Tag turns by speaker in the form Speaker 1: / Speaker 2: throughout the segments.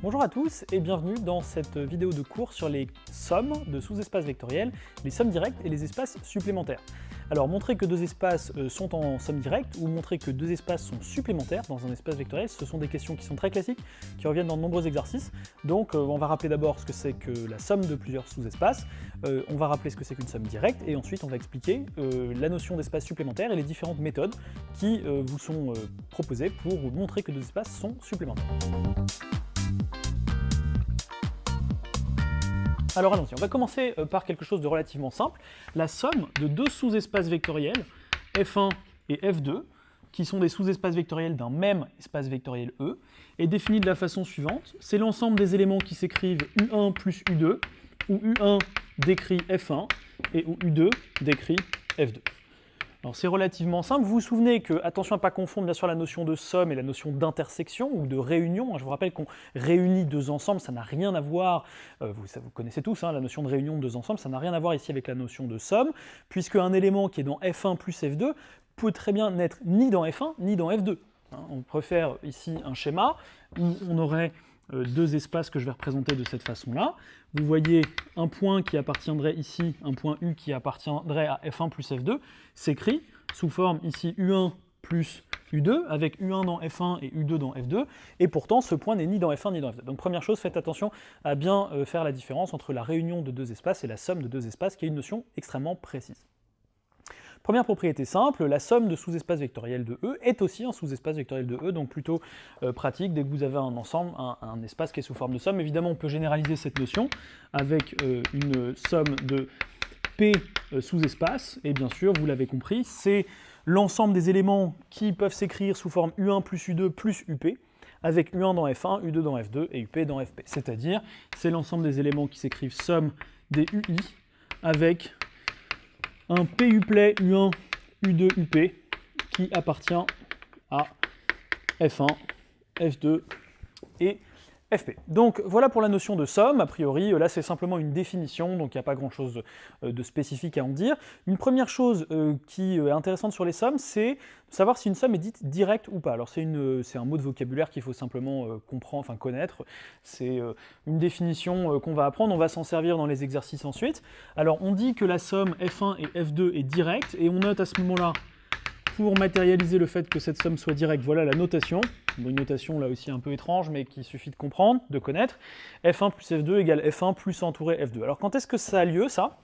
Speaker 1: Bonjour à tous et bienvenue dans cette vidéo de cours sur les sommes de sous-espaces vectoriels, les sommes directes et les espaces supplémentaires. Alors montrer que deux espaces sont en somme directe ou montrer que deux espaces sont supplémentaires dans un espace vectoriel, ce sont des questions qui sont très classiques, qui reviennent dans de nombreux exercices. Donc on va rappeler d'abord ce que c'est que la somme de plusieurs sous-espaces, on va rappeler ce que c'est qu'une somme directe et ensuite on va expliquer la notion d'espace supplémentaire et les différentes méthodes qui vous sont proposées pour vous montrer que deux espaces sont supplémentaires. Alors allons-y, on va commencer par quelque chose de relativement simple, la somme de deux sous-espaces vectoriels, f1 et f2, qui sont des sous-espaces vectoriels d'un même espace vectoriel E, est définie de la façon suivante, c'est l'ensemble des éléments qui s'écrivent U1 plus U2, où U1 décrit F1 et où U2 décrit F2. Alors c'est relativement simple, vous vous souvenez que, attention à ne pas confondre bien sûr la notion de somme et la notion d'intersection ou de réunion, je vous rappelle qu'on réunit deux ensembles, ça n'a rien à voir, vous connaissez tous la notion de réunion de deux ensembles, ça n'a rien à voir ici avec la notion de somme, puisque un élément qui est dans F1 plus F2 peut très bien n'être ni dans F1 ni dans F2. On préfère ici un schéma où on aurait deux espaces que je vais représenter de cette façon-là. Vous voyez un point qui appartiendrait ici, un point U qui appartiendrait à F1 plus F2, s'écrit sous forme ici U1 plus U2, avec U1 dans F1 et U2 dans F2, et pourtant ce point n'est ni dans F1 ni dans F2. Donc première chose, faites attention à bien faire la différence entre la réunion de deux espaces et la somme de deux espaces, qui est une notion extrêmement précise. Première propriété simple, la somme de sous-espaces vectoriels de E est aussi un sous-espace vectoriel de E, donc plutôt pratique dès que vous avez un ensemble, un espace qui est sous forme de somme. Évidemment, on peut généraliser cette notion avec une somme de P sous-espaces, et bien sûr, vous l'avez compris, c'est l'ensemble des éléments qui peuvent s'écrire sous forme U1 plus U2 plus UP, avec U1 dans F1, U2 dans F2 et UP dans FP. C'est-à-dire, c'est l'ensemble des éléments qui s'écrivent somme des UI avec un PUPLET U1, U2, UP qui appartient à F1, F2 et FP. Donc voilà pour la notion de somme, a priori là c'est simplement une définition, donc il n'y a pas grand chose de spécifique à en dire. Une première chose qui est intéressante sur les sommes, c'est de savoir si une somme est dite directe ou pas. Alors c'est un mot de vocabulaire qu'il faut simplement connaître, c'est une définition qu'on va apprendre, on va s'en servir dans les exercices ensuite. Alors on dit que la somme F1 et F2 est directe, et on note à ce moment-là, pour matérialiser le fait que cette somme soit directe, voilà la notation. Bon, une notation là aussi un peu étrange, mais qu'il suffit de comprendre, de connaître. F1 plus F2 égale F1 plus entouré F2. Alors quand est-ce que ça a lieu, ça?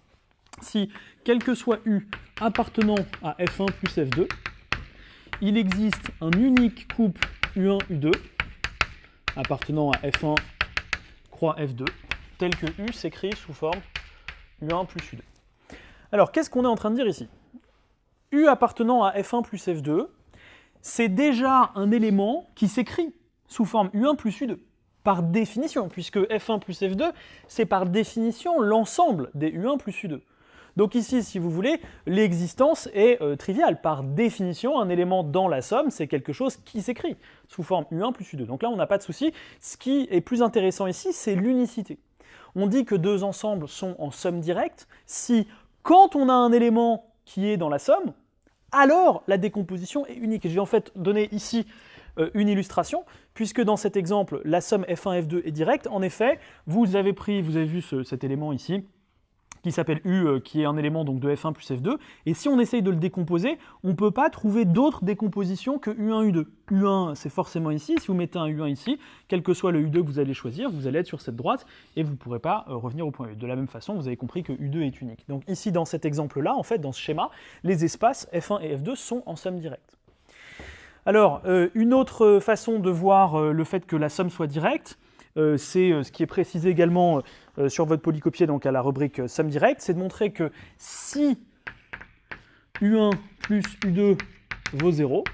Speaker 1: Si, quel que soit U appartenant à F1 plus F2, il existe un unique couple U1, U2, appartenant à F1 croix F2, tel que U s'écrit sous forme U1 plus U2. Alors, qu'est-ce qu'on est en train de dire ici? U appartenant à F1 plus F2, c'est déjà un élément qui s'écrit sous forme U1 plus U2, par définition, puisque F1 plus F2, c'est par définition l'ensemble des U1 plus U2. Donc ici, si vous voulez, l'existence est triviale. Par définition, un élément dans la somme, c'est quelque chose qui s'écrit sous forme U1 plus U2. Donc là, on n'a pas de souci. Ce qui est plus intéressant ici, c'est l'unicité. On dit que deux ensembles sont en somme directe si, quand on a un élément qui est dans la somme, alors la décomposition est unique. Et je vais en fait donner ici une illustration, puisque dans cet exemple, la somme F1 F2 est directe. En effet, vous avez vu cet élément ici, qui s'appelle U, qui est un élément donc, de F1 plus F2, et si on essaye de le décomposer, on ne peut pas trouver d'autres décompositions que U1, U2. U1, c'est forcément ici, si vous mettez un U1 ici, quel que soit le U2 que vous allez choisir, vous allez être sur cette droite, et vous ne pourrez pas revenir au point U. De la même façon, vous avez compris que U2 est unique. Donc ici, dans cet exemple-là, en fait, dans ce schéma, les espaces F1 et F2 sont en somme directe. Alors, une autre façon de voir le fait que la somme soit directe, c'est ce qui est précisé également sur votre polycopier, donc à la rubrique somme directe, c'est de montrer que si U1 plus U2 vaut 0,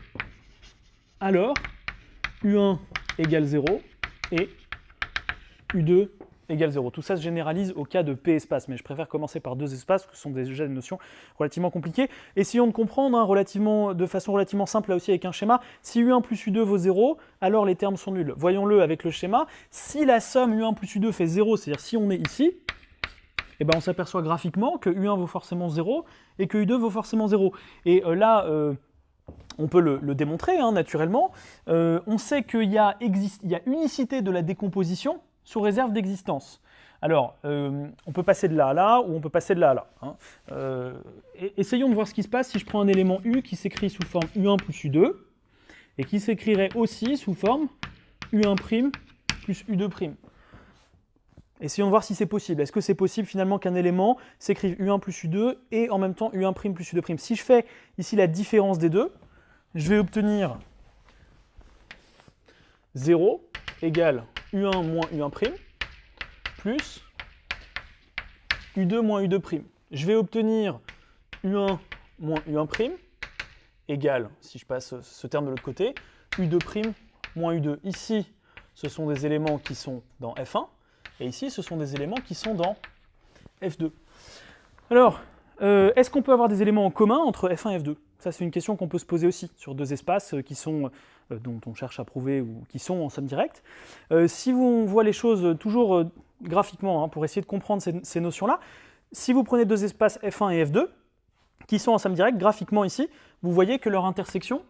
Speaker 1: alors U1 égale 0 et U2 égale 0. Tout ça se généralise au cas de P espace, mais je préfère commencer par deux espaces, parce que ce sont déjà des notions relativement compliquées. Essayons de comprendre de façon relativement simple, là aussi avec un schéma. Si U1 plus U2 vaut 0, alors les termes sont nuls. Voyons-le avec le schéma. Si la somme U1 plus U2 fait 0, c'est-à-dire si on est ici, eh ben on s'aperçoit graphiquement que U1 vaut forcément 0 et que U2 vaut forcément 0. Et là, On peut le démontrer, hein, naturellement. On sait qu'il y a unicité de la décomposition sous réserve d'existence. Alors, on peut passer de là à là, ou on peut passer de là à là. Hein. Essayons de voir ce qui se passe si je prends un élément U qui s'écrit sous forme U1 plus U2, et qui s'écrirait aussi sous forme U1' plus U2'. Essayons de voir si c'est possible. Est-ce que c'est possible finalement qu'un élément s'écrive U1 plus U2 et en même temps U1' plus U2'. Si je fais ici la différence des deux, je vais obtenir 0 égale U1 moins U1' plus U2 moins U2'. Je vais obtenir U1 moins U1' égale, si je passe ce terme de l'autre côté, U2' moins U2. Ici, ce sont des éléments qui sont dans F1, et ici, ce sont des éléments qui sont dans F2. Alors, est-ce qu'on peut avoir des éléments en commun entre F1 et F2? Ça, c'est une question qu'on peut se poser aussi sur deux espaces qui sont, dont on cherche à prouver ou qui sont en somme directe. Si on voit les choses toujours graphiquement, hein, pour essayer de comprendre ces notions-là, si vous prenez deux espaces F1 et F2, qui sont en somme directe, graphiquement ici, vous voyez que leur intersection,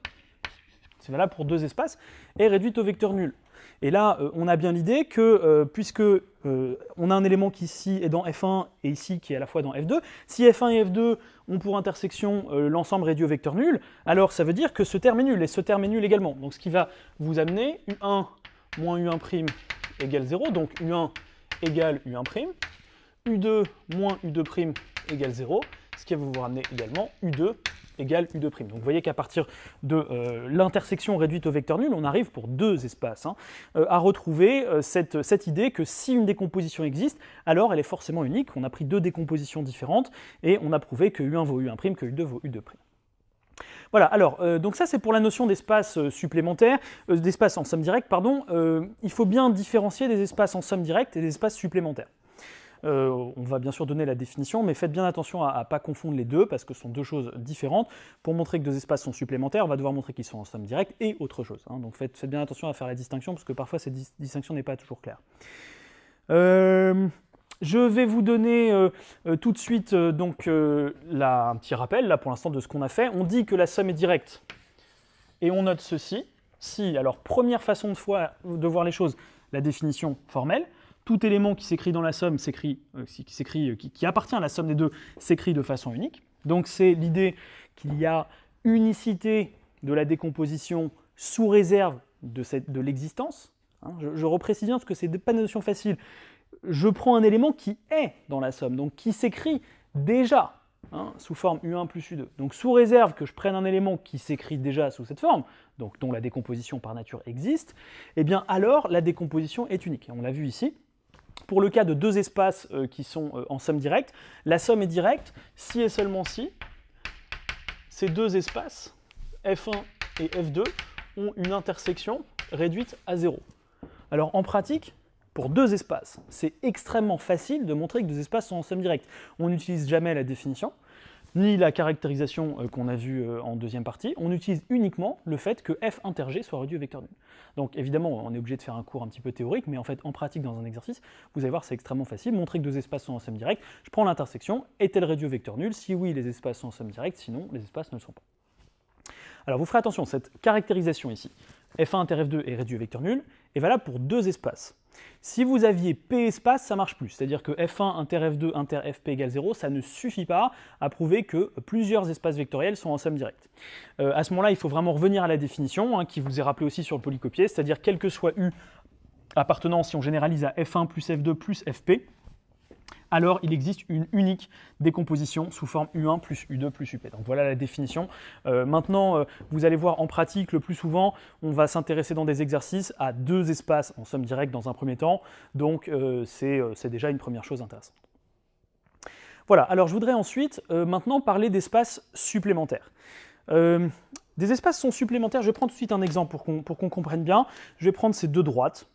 Speaker 1: c'est valable pour deux espaces, est réduite au vecteur nul. Et là, on a bien l'idée que, puisque on a un élément qui ici est dans F1 et ici qui est à la fois dans F2, si F1 et F2 ont pour intersection l'ensemble réduit au vecteur nul, alors ça veut dire que ce terme est nul, et ce terme est nul également. Donc ce qui va vous amener U1 moins U1' égale 0, donc U1 égale U1', U2 moins U2' égale 0, ce qui va vous ramener également U2 égale U2'. Donc vous voyez qu'à partir de l'intersection réduite au vecteur nul, on arrive pour deux espaces à retrouver cette idée que si une décomposition existe, alors elle est forcément unique. On a pris deux décompositions différentes et on a prouvé que U1 vaut U1', que U2 vaut U2'. Voilà, alors, donc ça c'est pour la notion d'espace supplémentaire, d'espace en somme directe, pardon. Il faut bien différencier des espaces en somme directe et des espaces supplémentaires. On va bien sûr donner la définition, mais faites bien attention à ne pas confondre les deux, parce que ce sont deux choses différentes. Pour montrer que deux espaces sont supplémentaires, on va devoir montrer qu'ils sont en somme directe et autre chose. Hein. Donc faites bien attention à faire la distinction, parce que parfois cette distinction n'est pas toujours claire. Je vais vous donner tout de suite un petit rappel, là pour l'instant, de ce qu'on a fait. On dit que la somme est directe, et on note ceci. Si, alors première façon de voir les choses, la définition formelle. Tout élément qui s'écrit dans la somme, qui appartient à la somme des deux, s'écrit de façon unique. Donc c'est l'idée qu'il y a unicité de la décomposition sous réserve de l'existence. Hein, je reprécise bien parce que ce n'est pas une notion facile. Je prends un élément qui est dans la somme, donc qui s'écrit déjà sous forme U1 plus U2. Donc sous réserve que je prenne un élément qui s'écrit déjà sous cette forme, donc dont la décomposition par nature existe, eh bien alors la décomposition est unique. Et on l'a vu ici. Pour le cas de deux espaces qui sont en somme directe, la somme est directe si et seulement si ces deux espaces, F1 et F2, ont une intersection réduite à 0. Alors en pratique, pour deux espaces, c'est extrêmement facile de montrer que deux espaces sont en somme directe. On n'utilise jamais la définition, ni la caractérisation qu'on a vue en deuxième partie, on utilise uniquement le fait que f inter g soit réduit au vecteur nul. Donc évidemment, on est obligé de faire un cours un petit peu théorique, mais en fait, en pratique, dans un exercice, vous allez voir, c'est extrêmement facile. Montrer que deux espaces sont en somme directe, je prends l'intersection, est-elle réduite au vecteur nul? Si oui, les espaces sont en somme directe, sinon, les espaces ne le sont pas. Alors vous ferez attention, cette caractérisation ici, f1 inter f2 est réduit au vecteur nul, est valable pour deux espaces. Si vous aviez P espace, ça marche plus, c'est-à-dire que F1 inter F2 inter Fp égale 0, ça ne suffit pas à prouver que plusieurs espaces vectoriels sont en somme directe. À ce moment-là, il faut vraiment revenir à la définition, qui vous est rappelée aussi sur le polycopier, c'est-à-dire quel que soit U appartenant, si on généralise à F1 plus F2 plus Fp, alors il existe une unique décomposition sous forme U1 plus U2 plus UP. Donc voilà la définition. Maintenant, vous allez voir en pratique, le plus souvent, on va s'intéresser dans des exercices à deux espaces en somme directe dans un premier temps, donc c'est déjà une première chose intéressante. Voilà, alors je voudrais ensuite maintenant parler d'espaces supplémentaires. Des espaces sont supplémentaires, je vais prendre tout de suite un exemple pour qu'on comprenne bien. Je vais prendre ces deux droites.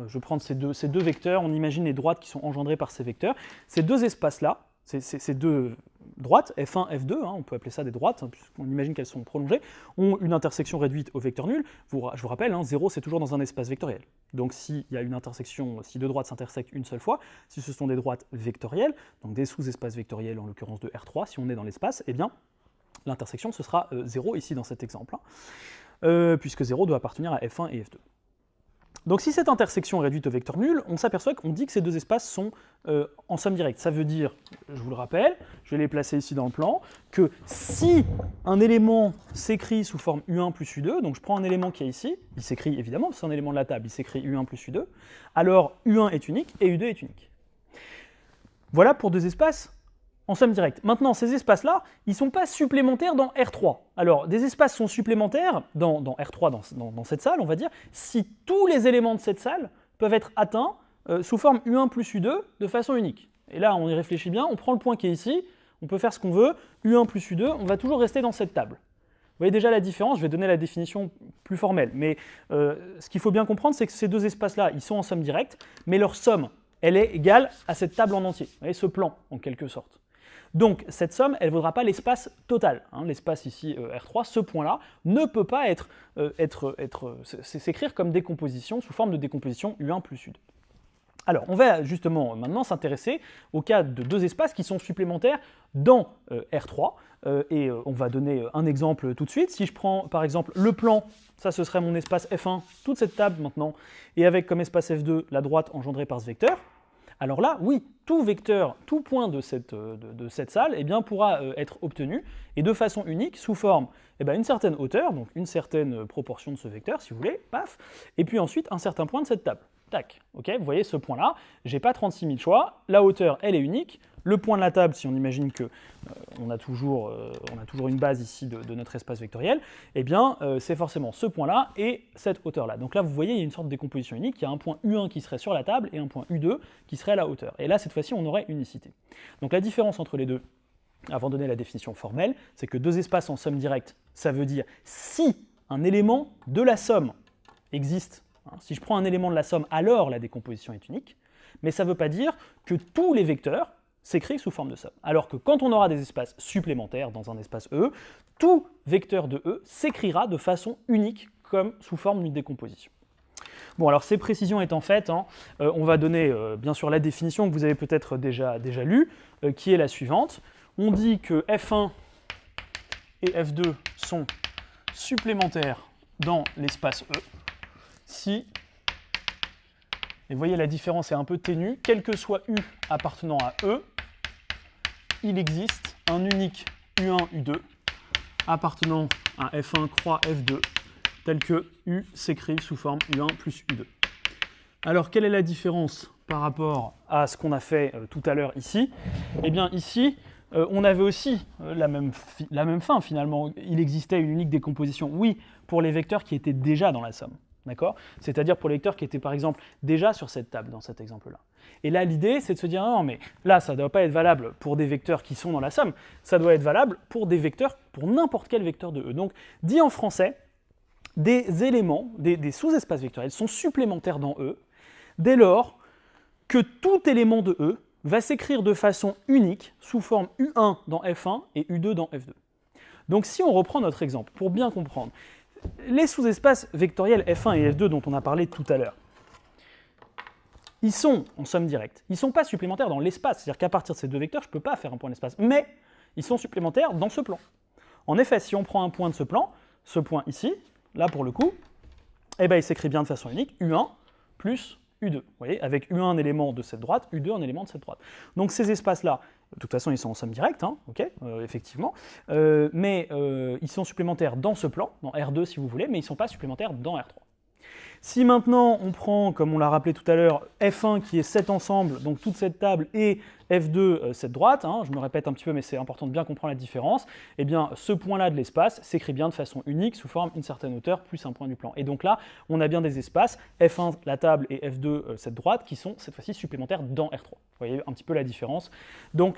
Speaker 1: Je vais prendre ces deux vecteurs, on imagine les droites qui sont engendrées par ces vecteurs. Ces deux espaces-là, ces deux droites, F1, F2, on peut appeler ça des droites, puisqu'on imagine qu'elles sont prolongées, ont une intersection réduite au vecteur nul. Je vous rappelle, 0 c'est toujours dans un espace vectoriel. Donc s'il y a une intersection, si deux droites s'intersectent une seule fois, si ce sont des droites vectorielles, donc des sous-espaces vectoriels en l'occurrence de R3, si on est dans l'espace, eh bien l'intersection, ce sera 0 ici dans cet exemple, hein, puisque 0 doit appartenir à F1 et F2. Donc si cette intersection est réduite au vecteur nul, on s'aperçoit qu'on dit que ces deux espaces sont en somme directe. Ça veut dire, je vous le rappelle, je vais les placer ici dans le plan, que si un élément s'écrit sous forme U1 plus U2, donc je prends un élément qui est ici, il s'écrit évidemment, c'est un élément de la table, il s'écrit U1 plus U2, alors U1 est unique et U2 est unique. Voilà pour deux espaces en somme directe. Maintenant, ces espaces-là, ils ne sont pas supplémentaires dans R3. Alors, des espaces sont supplémentaires dans R3, dans cette salle, on va dire, si tous les éléments de cette salle peuvent être atteints sous forme U1 plus U2 de façon unique. Et là, on y réfléchit bien, on prend le point qui est ici, on peut faire ce qu'on veut, U1 plus U2, on va toujours rester dans cette table. Vous voyez déjà la différence, je vais donner la définition plus formelle, mais ce qu'il faut bien comprendre, c'est que ces deux espaces-là, ils sont en somme directe, mais leur somme, elle est égale à cette table en entier, vous voyez, ce plan, en quelque sorte. Donc, cette somme, elle ne vaudra pas l'espace total. Hein, l'espace ici, R3, ce point-là, ne peut pas s'écrire comme décomposition, sous forme de décomposition U1 plus U2. Alors, on va justement maintenant s'intéresser au cas de deux espaces qui sont supplémentaires dans R3, et on va donner un exemple tout de suite. Si je prends par exemple le plan, ça ce serait mon espace F1, toute cette table maintenant, et avec comme espace F2 la droite engendrée par ce vecteur, alors là, oui, tout vecteur, tout point de cette salle eh bien, pourra être obtenu, et de façon unique, sous forme une certaine hauteur, donc une certaine proportion de ce vecteur, si vous voulez, paf, et puis ensuite un certain point de cette table. Tac, ok, vous voyez ce point-là, j'ai pas 36 000 choix, la hauteur, elle est unique, le point de la table, si on imagine que on a toujours une base ici de notre espace vectoriel, eh bien, c'est forcément ce point-là et cette hauteur-là. Donc là, vous voyez, il y a une sorte de décomposition unique, il y a un point U1 qui serait sur la table et un point U2 qui serait à la hauteur. Et là, cette fois-ci, on aurait unicité. Donc la différence entre les deux, avant de donner la définition formelle, c'est que deux espaces en somme directe, ça veut dire si un élément de la somme existe. Si je prends un élément de la somme, alors la décomposition est unique, mais ça ne veut pas dire que tous les vecteurs s'écrivent sous forme de somme. Alors que quand on aura des espaces supplémentaires dans un espace E, tout vecteur de E s'écrira de façon unique, comme sous forme d'une décomposition. Bon, alors ces précisions étant faites, on va donner bien sûr la définition que vous avez peut-être déjà lue, qui est la suivante. On dit que F1 et F2 sont supplémentaires dans l'espace E, si, et vous voyez la différence est un peu ténue, quel que soit U appartenant à E, il existe un unique U1, U2 appartenant à F1 croix F2, tel que U s'écrit sous forme U1 plus U2. Alors, quelle est la différence par rapport à ce qu'on a fait tout à l'heure ici? Eh bien, ici, on avait aussi la même fin, finalement. Il existait une unique décomposition, oui, pour les vecteurs qui étaient déjà dans la somme. D'accord ? C'est-à-dire pour les vecteurs qui étaient par exemple déjà sur cette table, dans cet exemple-là. Et là, l'idée, c'est de se dire, non, mais là, ça ne doit pas être valable pour des vecteurs qui sont dans la somme, ça doit être valable pour des vecteurs, pour n'importe quel vecteur de E. Donc, dit en français, des éléments, des sous-espaces vectoriels sont supplémentaires dans E, dès lors que tout élément de E va s'écrire de façon unique, sous forme U1 dans F1 et U2 dans F2. Donc, si on reprend notre exemple, pour bien comprendre, les sous-espaces vectoriels F1 et F2 dont on a parlé tout à l'heure, ils sont en somme directe. Ils ne sont pas supplémentaires dans l'espace, c'est-à-dire qu'à partir de ces deux vecteurs, je ne peux pas faire un point d'espace, mais ils sont supplémentaires dans ce plan. En effet, si on prend un point de ce plan, ce point ici, là pour le coup, eh ben, il s'écrit bien de façon unique, U1 plus U2. Vous voyez, avec U1 un élément de cette droite, U2 un élément de cette droite. Donc ces espaces-là, de toute façon, ils sont en somme directe, effectivement, mais ils sont supplémentaires dans ce plan, dans R2 si vous voulez, mais ils ne sont pas supplémentaires dans R3. Si maintenant on prend, comme on l'a rappelé tout à l'heure, F1 qui est cet ensemble, donc toute cette table, et F2 cette droite, je me répète un petit peu mais c'est important de bien comprendre la différence, eh bien ce point-là de l'espace s'écrit bien de façon unique sous forme une certaine hauteur plus un point du plan. Et donc là, on a bien des espaces, F1 la table et F2 cette droite, qui sont cette fois-ci supplémentaires dans R3. Vous voyez un petit peu la différence. Donc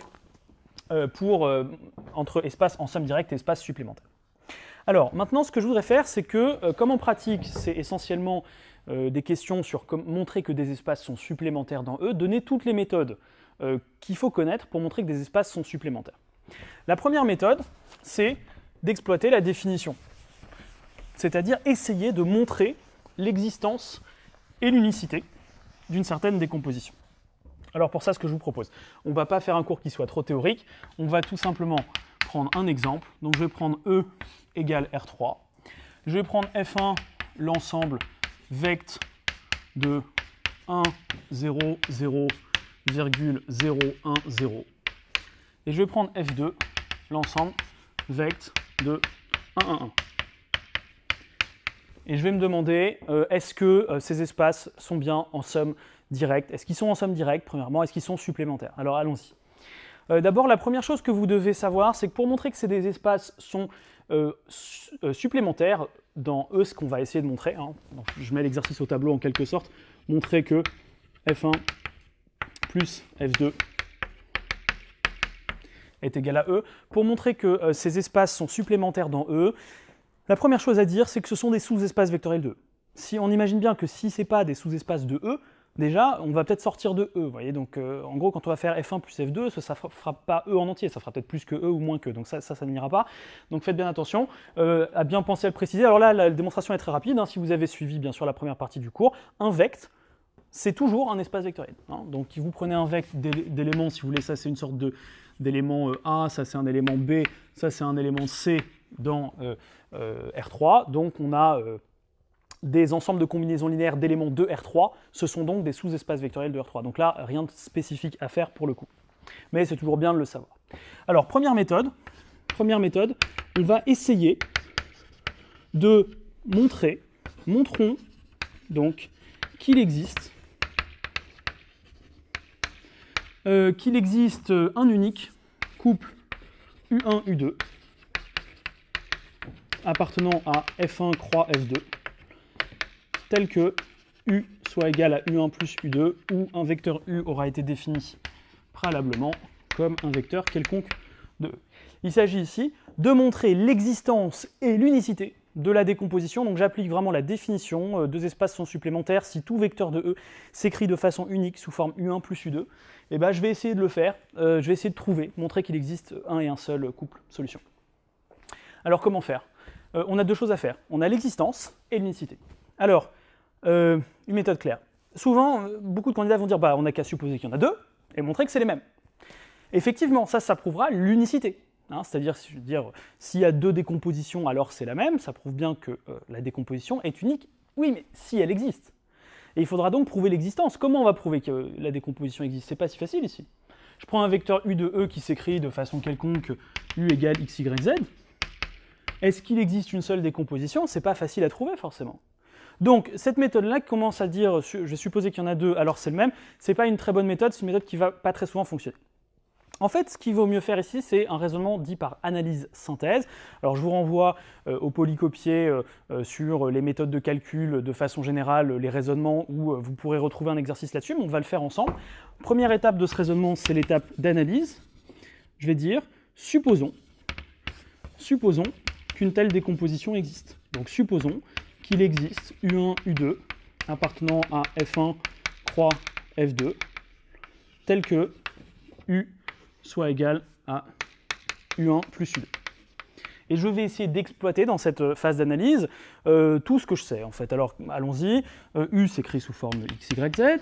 Speaker 1: entre espace en somme directe et espace supplémentaire. Alors, maintenant, ce que je voudrais faire, c'est que, comme en pratique, c'est essentiellement des questions sur montrer que des espaces sont supplémentaires dans E, donner toutes les méthodes qu'il faut connaître pour montrer que des espaces sont supplémentaires. La première méthode, c'est d'exploiter la définition, c'est-à-dire essayer de montrer l'existence et l'unicité d'une certaine décomposition. Alors pour ça, ce que je vous propose, on ne va pas faire un cours qui soit trop théorique, on va tout simplement prendre un exemple. Donc je vais prendre E égale R3. Je vais prendre F1, l'ensemble vect de 1, 0, 0, 0, 1, 0. Et je vais prendre F2, l'ensemble vect de 1, 1, 1. Et je vais me demander, est-ce que ces espaces sont bien en somme directe? Est-ce qu'ils sont en somme directe, premièrement? Est-ce qu'ils sont supplémentaires? Alors allons-y. D'abord, la première chose que vous devez savoir, c'est que pour montrer que ces espaces sont supplémentaires, dans E, ce qu'on va essayer de montrer, hein, donc je mets l'exercice au tableau en quelque sorte, montrer que F1 plus F2 est égal à E. Pour montrer que ces espaces sont supplémentaires dans E, la première chose à dire, c'est que ce sont des sous-espaces vectoriels de E. Si on imagine bien que si ce n'est pas des sous-espaces de E, déjà, on va peut-être sortir de E. Vous voyez, donc en gros, quand on va faire F1 plus F2, ça ne fera pas E en entier, ça fera peut-être plus que E ou moins que. Donc ça n'ira pas. Donc faites bien attention à bien penser à le préciser. Alors là, la démonstration est très rapide. Hein, si vous avez suivi, bien sûr, la première partie du cours, un vect, c'est toujours un espace vectoriel. Hein. Donc vous prenez un vect d'éléments, si vous voulez, ça c'est une sorte d'élément A, ça c'est un élément B, ça c'est un élément C dans R3. Donc on a des ensembles de combinaisons linéaires d'éléments de R3, ce sont donc des sous-espaces vectoriels de R3. Donc là, rien de spécifique à faire pour le coup. Mais c'est toujours bien de le savoir. Alors, première méthode, on va essayer de montrons donc qu'il existe un unique couple U1, U2 appartenant à F1 croix F2 tel que U soit égal à U1 plus U2 où un vecteur U aura été défini préalablement comme un vecteur quelconque de E. Il s'agit ici de montrer l'existence et l'unicité de la décomposition. Donc j'applique vraiment la définition. Deux espaces sont supplémentaires si tout vecteur de E s'écrit de façon unique sous forme U1 plus U2. Et ben, je vais essayer de le faire. Je vais essayer de trouver, montrer qu'il existe un et un seul couple solution. Alors comment faire? On a deux choses à faire. On a l'existence et l'unicité. Alors, une méthode claire. Souvent, beaucoup de candidats vont dire bah, on n'a qu'à supposer qu'il y en a deux et montrer que c'est les mêmes. Effectivement, ça prouvera l'unicité. Hein, c'est-à-dire, s'il y a deux décompositions, alors c'est la même, ça prouve bien que la décomposition est unique. Oui, mais si elle existe. Et il faudra donc prouver l'existence. Comment on va prouver que la décomposition existe? C'est pas si facile ici. Je prends un vecteur U de E qui s'écrit de façon quelconque U égale x, y, z. Est-ce qu'il existe une seule décomposition? C'est pas facile à trouver forcément. Donc cette méthode-là qui commence à dire je vais supposer qu'il y en a deux, alors c'est le même, c'est pas une très bonne méthode, c'est une méthode qui va pas très souvent fonctionner. En fait, ce qu'il vaut mieux faire ici, c'est un raisonnement dit par analyse-synthèse. Alors je vous renvoie au polycopier sur les méthodes de calcul de façon générale, les raisonnements où vous pourrez retrouver un exercice là-dessus, mais on va le faire ensemble. Première étape de ce raisonnement, c'est l'étape d'analyse. Je vais dire, supposons qu'une telle décomposition existe. Donc supposons qu'il existe U1, U2 appartenant à F1 croix F2 tel que U soit égal à U1 plus U2. Et je vais essayer d'exploiter dans cette phase d'analyse tout ce que je sais en fait. Alors allons-y, U s'écrit sous forme x, y, z.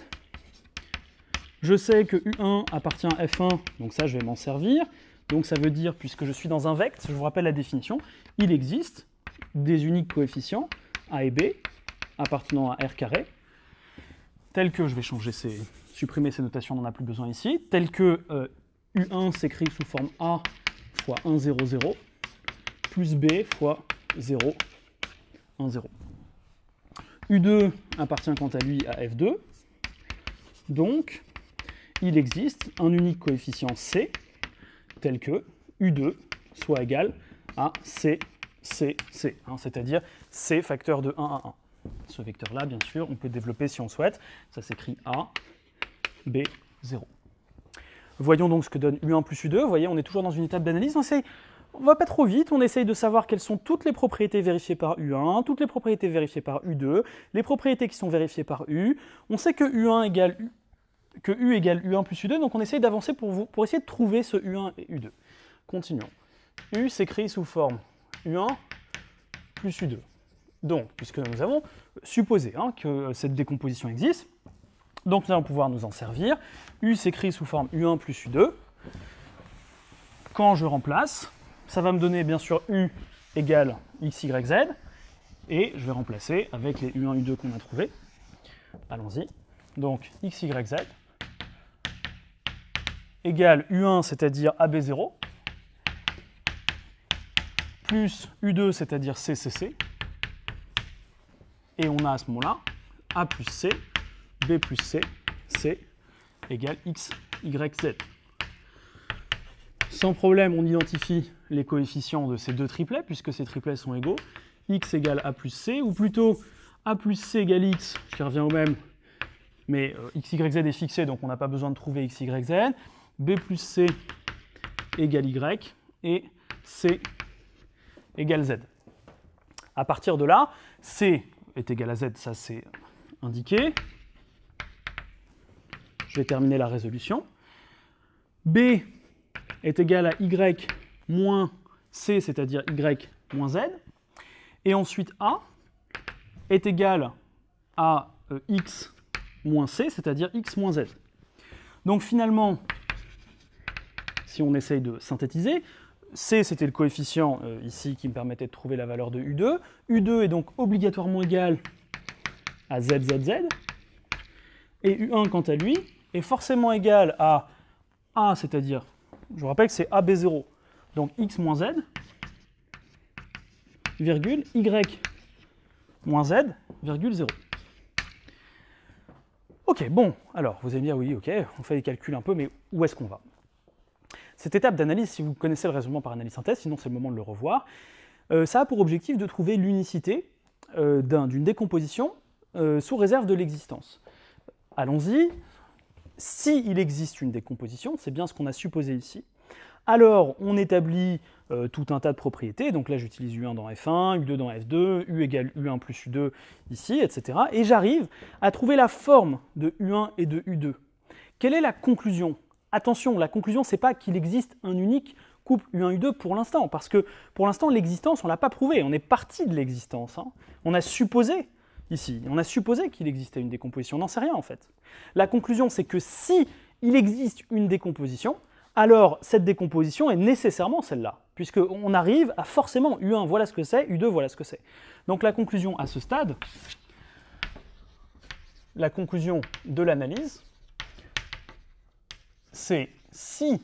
Speaker 1: Je sais que U1 appartient à F1, donc ça je vais m'en servir. Donc ça veut dire, puisque je suis dans un vect, je vous rappelle la définition, il existe des uniques coefficients A et B appartenant à R carré, tels que, je vais supprimer ces notations, on n'en a plus besoin ici, tels que U1 s'écrit sous forme A fois 1, 0, 0, plus B fois 0, 1, 0. U2 appartient quant à lui à F2, donc il existe un unique coefficient C, tel que U2 soit égal à C, C, C, hein, c'est-à-dire C facteur de 1 à 1. Ce vecteur-là, bien sûr, on peut développer si on souhaite, ça s'écrit A, B, 0. Voyons donc ce que donne U1 plus U2. Vous voyez, on est toujours dans une étape d'analyse. On va pas trop vite, on essaye de savoir quelles sont toutes les propriétés vérifiées par U1, toutes les propriétés vérifiées par U2, les propriétés qui sont vérifiées par U. On sait que U égale U1 plus U2, donc on essaye d'avancer pour essayer de trouver ce U1 et U2. Continuons. U s'écrit sous forme U1 plus U2. Donc, puisque nous avons supposé que cette décomposition existe, donc nous allons pouvoir nous en servir. U s'écrit sous forme U1 plus U2. Quand je remplace, ça va me donner bien sûr U égale x, y, z, et je vais remplacer avec les U1, U2 qu'on a trouvés. Allons-y. Donc x, y, z égale U1, c'est-à-dire AB0, plus U2, c'est-à-dire CCC, et on a à ce moment-là A plus C, B plus C, C égale x, y, z. Sans problème, on identifie les coefficients de ces deux triplets, puisque ces triplets sont égaux. X égale A plus C, ou plutôt A plus C égale X, qui revient au même, mais x, y, z est fixé, donc on n'a pas besoin de trouver x, y, z. B plus C égale Y, et C égale Z. À partir de là, C est égal à Z, ça c'est indiqué. Je vais terminer la résolution. B est égal à Y moins C, c'est-à-dire Y moins Z. Et ensuite A est égal à X moins C, c'est-à-dire X moins Z. Donc finalement, si on essaye de synthétiser, C c'était le coefficient ici qui me permettait de trouver la valeur de U2. U2 est donc obligatoirement égal à ZZZ. Et U1 quant à lui est forcément égal à A, c'est-à-dire, je vous rappelle que c'est AB0, donc X moins Z, virgule, Y moins Z, virgule 0. Ok, bon, alors vous allez me dire, oui, ok, on fait les calculs un peu, mais où est-ce qu'on va? Cette étape d'analyse, si vous connaissez le raisonnement par analyse-synthèse, sinon c'est le moment de le revoir, ça a pour objectif de trouver l'unicité d'une décomposition sous réserve de l'existence. Allons-y. S'il existe une décomposition, c'est bien ce qu'on a supposé ici, alors on établit tout un tas de propriétés, donc là j'utilise U1 dans F1, U2 dans F2, U égale U1 plus U2 ici, etc. Et j'arrive à trouver la forme de U1 et de U2. Quelle est la conclusion? Attention, la conclusion, c'est pas qu'il existe un unique couple U1-U2 pour l'instant, parce que pour l'instant, l'existence, on ne l'a pas prouvé, on est parti de l'existence. Hein. On a supposé, ici, on a supposé qu'il existait une décomposition, on n'en sait rien en fait. La conclusion, c'est que si il existe une décomposition, alors cette décomposition est nécessairement celle-là, puisqu'on arrive à forcément U1, voilà ce que c'est, U2, voilà ce que c'est. Donc la conclusion à ce stade, la conclusion de l'analyse, c'est si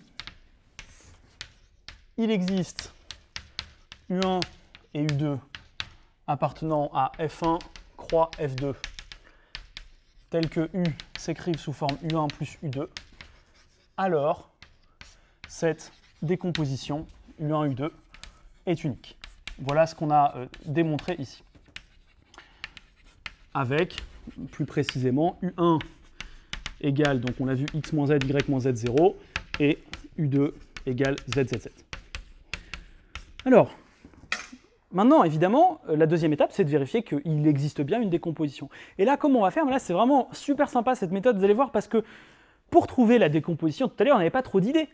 Speaker 1: il existe U1 et U2 appartenant à F1 croix F2, tels que U s'écrivent sous forme U1 plus U2, alors cette décomposition U1-U2 est unique. Voilà ce qu'on a démontré ici. Avec, plus précisément, U1 égale, donc on a vu X moins Z, Y moins Z, 0, et U2 égale ZZZ. Alors, maintenant, évidemment, la deuxième étape, c'est de vérifier qu'il existe bien une décomposition. Et là, comment on va faire? Là, c'est vraiment super sympa cette méthode, vous allez voir, parce que pour trouver la décomposition, tout à l'heure, on n'avait pas trop d'idées.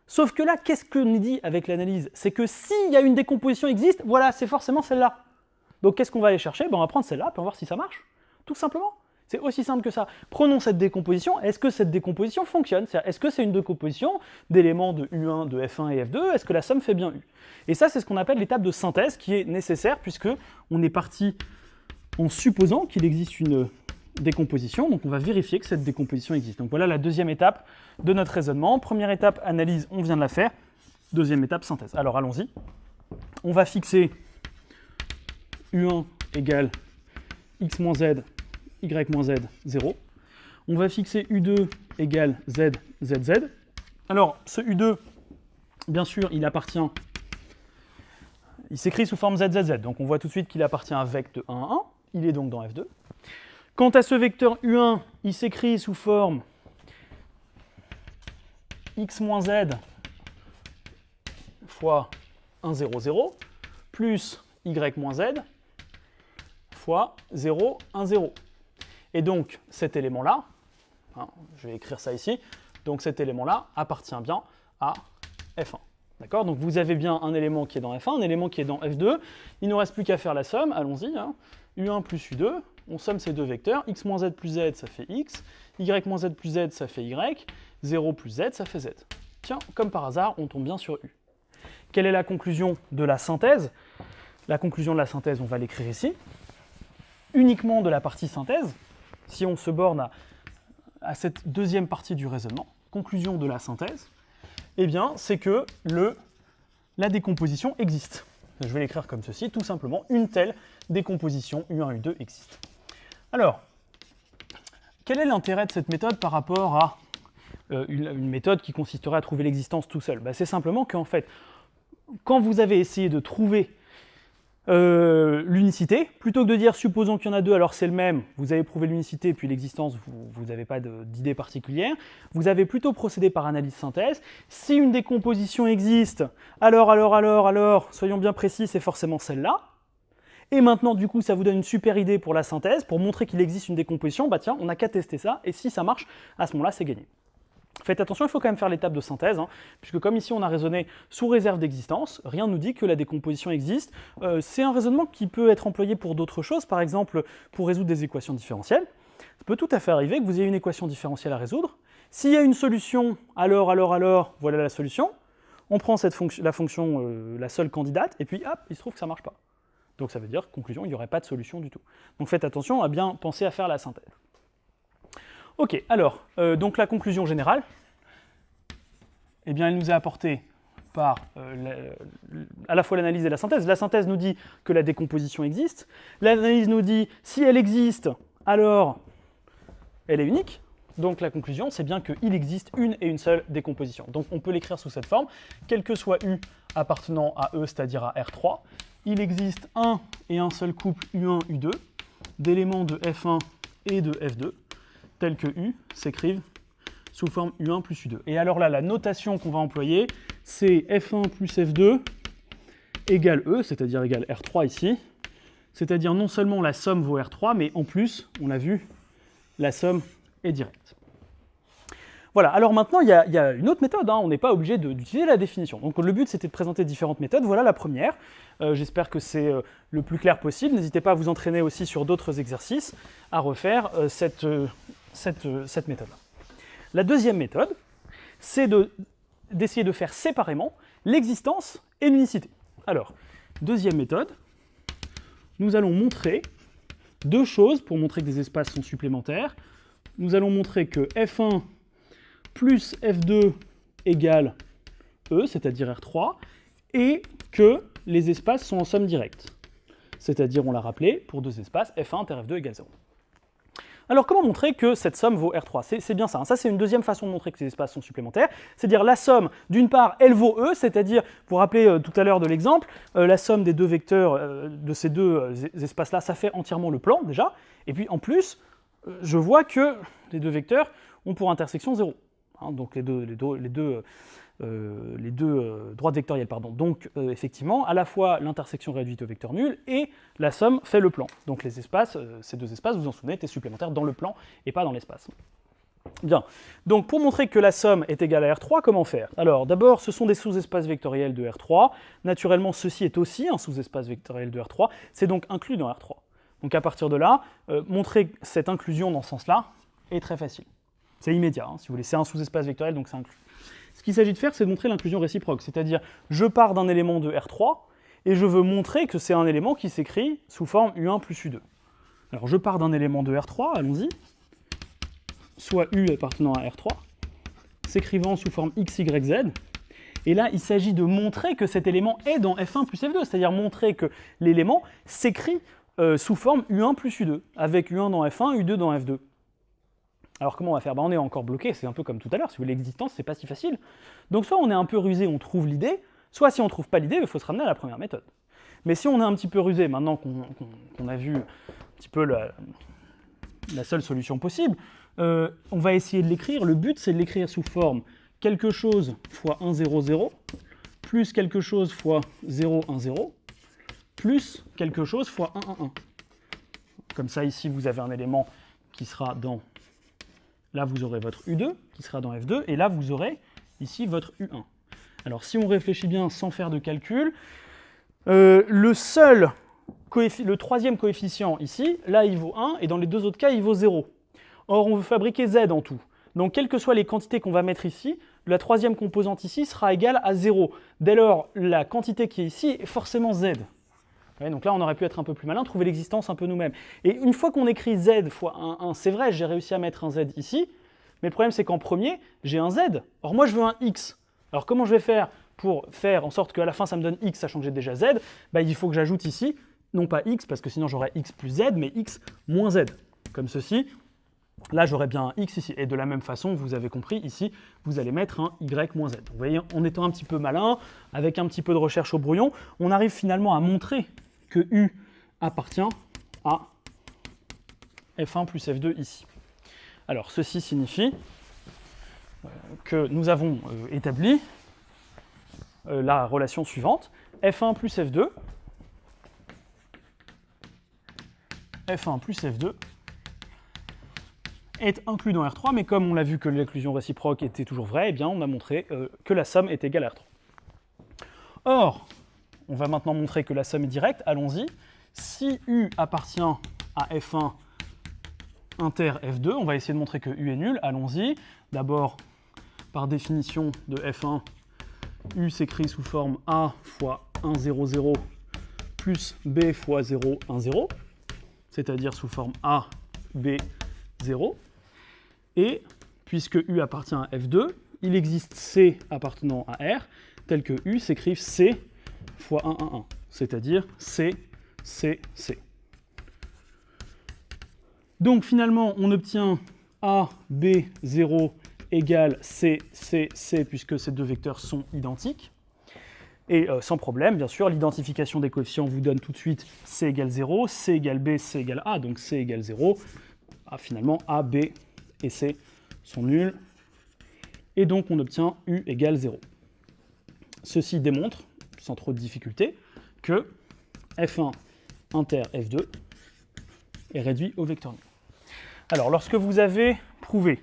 Speaker 1: Sauf que là, qu'est-ce qu'on dit avec l'analyse? C'est que s'il y a une décomposition existe, voilà, c'est forcément celle-là. Donc qu'est-ce qu'on va aller chercher? On va prendre celle-là, puis on va voir si ça marche. Tout simplement. C'est aussi simple que ça. Prenons cette décomposition, est-ce que cette décomposition fonctionne? Est-ce que c'est une décomposition d'éléments de U1, de F1 et F2? Est-ce que la somme fait bien U? Et ça, c'est ce qu'on appelle l'étape de synthèse qui est nécessaire puisqu'on est parti en supposant qu'il existe une décomposition, donc on va vérifier que cette décomposition existe. Donc voilà la deuxième étape de notre raisonnement. Première étape, analyse, on vient de la faire. Deuxième étape, synthèse. Alors allons-y. On va fixer U1 égale X moins Z, Y moins Z, 0. On va fixer U2 égale Z, ZZ. Alors, ce U2, bien sûr, il s'écrit sous forme ZZZ, donc on voit tout de suite qu'il appartient à un vecteur de 1 à 1. Il est donc dans F2. Quant à ce vecteur U1, il s'écrit sous forme X moins Z fois 1, 0, 0, plus Y moins Z fois 0, 1, 0. Et donc, cet élément-là, hein, je vais écrire ça ici, donc cet élément-là appartient bien à F1. D'accord? Donc vous avez bien un élément qui est dans F1, un élément qui est dans F2. Il ne nous reste plus qu'à faire la somme, allons-y. Hein. U1 plus U2, on somme ces deux vecteurs. X moins Z plus Z, ça fait X. Y moins Z plus Z, ça fait Y. 0 plus Z, ça fait Z. Tiens, comme par hasard, on tombe bien sur U. quelle est la conclusion de la synthèse? La conclusion de la synthèse, on va l'écrire ici. Uniquement de la partie synthèse, si on se borne à cette deuxième partie du raisonnement, conclusion de la synthèse, eh bien, c'est que la décomposition existe. Je vais l'écrire comme ceci, tout simplement, une telle décomposition U1, U2 existe. Alors, quel est l'intérêt de cette méthode par rapport à une méthode qui consisterait à trouver l'existence tout seul? C'est simplement qu'en fait, quand vous avez essayé de trouver l'unicité, plutôt que de dire supposons qu'il y en a deux, alors c'est le même, vous avez prouvé l'unicité, puis l'existence, vous n'avez pas d'idée particulière, vous avez plutôt procédé par analyse-synthèse. Si une décomposition existe, alors, soyons bien précis, c'est forcément celle-là. Et maintenant, du coup, ça vous donne une super idée pour la synthèse, pour montrer qu'il existe une décomposition, bah tiens, on n'a qu'à tester ça, et si ça marche, à ce moment-là, c'est gagné. Faites attention, il faut quand même faire l'étape de synthèse, puisque comme ici on a raisonné sous réserve d'existence, rien ne nous dit que la décomposition existe. C'est un raisonnement qui peut être employé pour d'autres choses, par exemple pour résoudre des équations différentielles. Ça peut tout à fait arriver que vous ayez une équation différentielle à résoudre. S'il y a une solution, alors, voilà la solution. On prend la fonction, la seule candidate, et puis hop, il se trouve que ça ne marche pas. Donc ça veut dire, conclusion, il n'y aurait pas de solution du tout. Donc faites attention à bien penser à faire la synthèse. Ok, alors, donc la conclusion générale, eh bien, elle nous est apportée par à la fois l'analyse et la synthèse. La synthèse nous dit que la décomposition existe. L'analyse nous dit, si elle existe, alors elle est unique. Donc la conclusion, c'est bien qu'il existe une et une seule décomposition. Donc on peut l'écrire sous cette forme, quel que soit U appartenant à E, c'est-à-dire à R3, il existe un et un seul couple U1, U2, d'éléments de F1 et de F2, tels que U s'écrivent sous forme U1 plus U2. Et alors là, la notation qu'on va employer, c'est F1 plus F2 égale E, c'est-à-dire égale R3 ici, c'est-à-dire non seulement la somme vaut R3, mais en plus, on l'a vu, la somme est directe. Voilà, alors maintenant, il y a une autre méthode, on n'est pas obligé d'utiliser la définition. Donc le but, c'était de présenter différentes méthodes. Voilà la première. J'espère que c'est le plus clair possible. N'hésitez pas à vous entraîner aussi sur d'autres exercices à refaire cette méthode-là. La deuxième méthode, c'est d'essayer de faire séparément l'existence et l'unicité. Alors, deuxième méthode, nous allons montrer deux choses pour montrer que des espaces sont supplémentaires. Nous allons montrer que F1 plus F2 égale E, c'est-à-dire R3, et que les espaces sont en somme directe. C'est-à-dire, on l'a rappelé, pour deux espaces, F1 inter F2 égale 0. Alors, comment montrer que cette somme vaut R3? C'est bien ça. Ça, c'est une deuxième façon de montrer que ces espaces sont supplémentaires. C'est-à-dire, la somme, d'une part, elle vaut E, c'est-à-dire, vous vous rappelez tout à l'heure de l'exemple, la somme des deux vecteurs de ces deux espaces-là, ça fait entièrement le plan, déjà. Et puis, en plus, je vois que les deux vecteurs ont pour intersection 0. Donc, les deux droites vectorielles, pardon. Donc, effectivement, à la fois l'intersection réduite au vecteur nul et la somme fait le plan. Donc, les espaces, ces deux espaces, vous vous en souvenez, étaient supplémentaires dans le plan et pas dans l'espace. Bien. Donc, pour montrer que la somme est égale à R3, comment faire? Alors, d'abord, ce sont des sous-espaces vectoriels de R3. Naturellement, ceci est aussi un sous-espace vectoriel de R3. C'est donc inclus dans R3. Donc, à partir de là, montrer cette inclusion dans ce sens-là est très facile. C'est immédiat, si vous voulez. C'est un sous-espace vectoriel, donc c'est inclus. Ce qu'il s'agit de faire, c'est de montrer l'inclusion réciproque, c'est-à-dire je pars d'un élément de R3 et je veux montrer que c'est un élément qui s'écrit sous forme U1 plus U2. Alors je pars d'un élément de R3, allons-y, soit U appartenant à R3, s'écrivant sous forme X, Y, Z, et là il s'agit de montrer que cet élément est dans F1 plus F2, c'est-à-dire montrer que l'élément s'écrit sous forme U1 plus U2, avec U1 dans F1, U2 dans F2. Alors comment on va faire? On est encore bloqué, c'est un peu comme tout à l'heure, si vous voulez l'existence, c'est pas si facile. Donc soit on est un peu rusé, on trouve l'idée, soit si on trouve pas l'idée, il faut se ramener à la première méthode. Mais si on est un petit peu rusé, maintenant qu'on a vu un petit peu la seule solution possible, on va essayer de l'écrire. Le but, c'est de l'écrire sous forme quelque chose fois 1, 0, 0, plus quelque chose fois 0, 1, 0, plus quelque chose fois 1, 1, 1. Comme ça, ici, vous avez un élément qui sera dans... Là, vous aurez votre U2 qui sera dans F2, et là, vous aurez ici votre U1. Alors, si on réfléchit bien sans faire de calcul, le troisième coefficient ici, là, il vaut 1, et dans les deux autres cas, il vaut 0. Or, on veut fabriquer Z en tout. Donc, quelles que soient les quantités qu'on va mettre ici, la troisième composante ici sera égale à 0. Dès lors, la quantité qui est ici est forcément z. Ouais, donc là, on aurait pu être un peu plus malin, trouver l'existence un peu nous-mêmes. Et une fois qu'on écrit z fois 1, c'est vrai, j'ai réussi à mettre un z ici, mais le problème, c'est qu'en premier, j'ai un z. Or, moi, je veux un x. Alors, comment je vais faire pour faire en sorte qu'à la fin, ça me donne x, sachant que j'ai déjà z? Il faut que j'ajoute ici, non pas x, parce que sinon, j'aurais x plus z, mais x moins z, comme ceci. Là, j'aurais bien un x ici. Et de la même façon, vous avez compris, ici, vous allez mettre un y moins z. Vous voyez, en étant un petit peu malin, avec un petit peu de recherche au brouillon, on arrive finalement à montrer que U appartient à F1 plus F2 ici. Alors, ceci signifie que nous avons établi la relation suivante. F1 plus F2, F1 plus F2 est inclus dans R3, mais comme on l'a vu que l'inclusion réciproque était toujours vraie, eh bien on a montré que la somme est égale à R3. Or, on va maintenant montrer que la somme est directe, allons-y. Si U appartient à F1 inter F2, on va essayer de montrer que U est nul, allons-y. D'abord, par définition de F1, U s'écrit sous forme A fois 1, 0, 0 plus B fois 0, 1, 0, c'est-à-dire sous forme A, B, 0. Et puisque U appartient à F2, il existe C appartenant à R, tel que U s'écrive C fois 1, 1, 1, c'est-à-dire C, C, C. Donc finalement, on obtient A, B, 0 égale C, C, C, puisque ces deux vecteurs sont identiques. Et sans problème, bien sûr, l'identification des coefficients vous donne tout de suite C égale 0, C égale B, C égale A, donc C égale 0. Finalement, A, B et C sont nuls. Et donc, on obtient U égale 0. Ceci démontre, sans trop de difficulté, que F1 inter F2 est réduit au vecteur nul. Alors, lorsque vous avez prouvé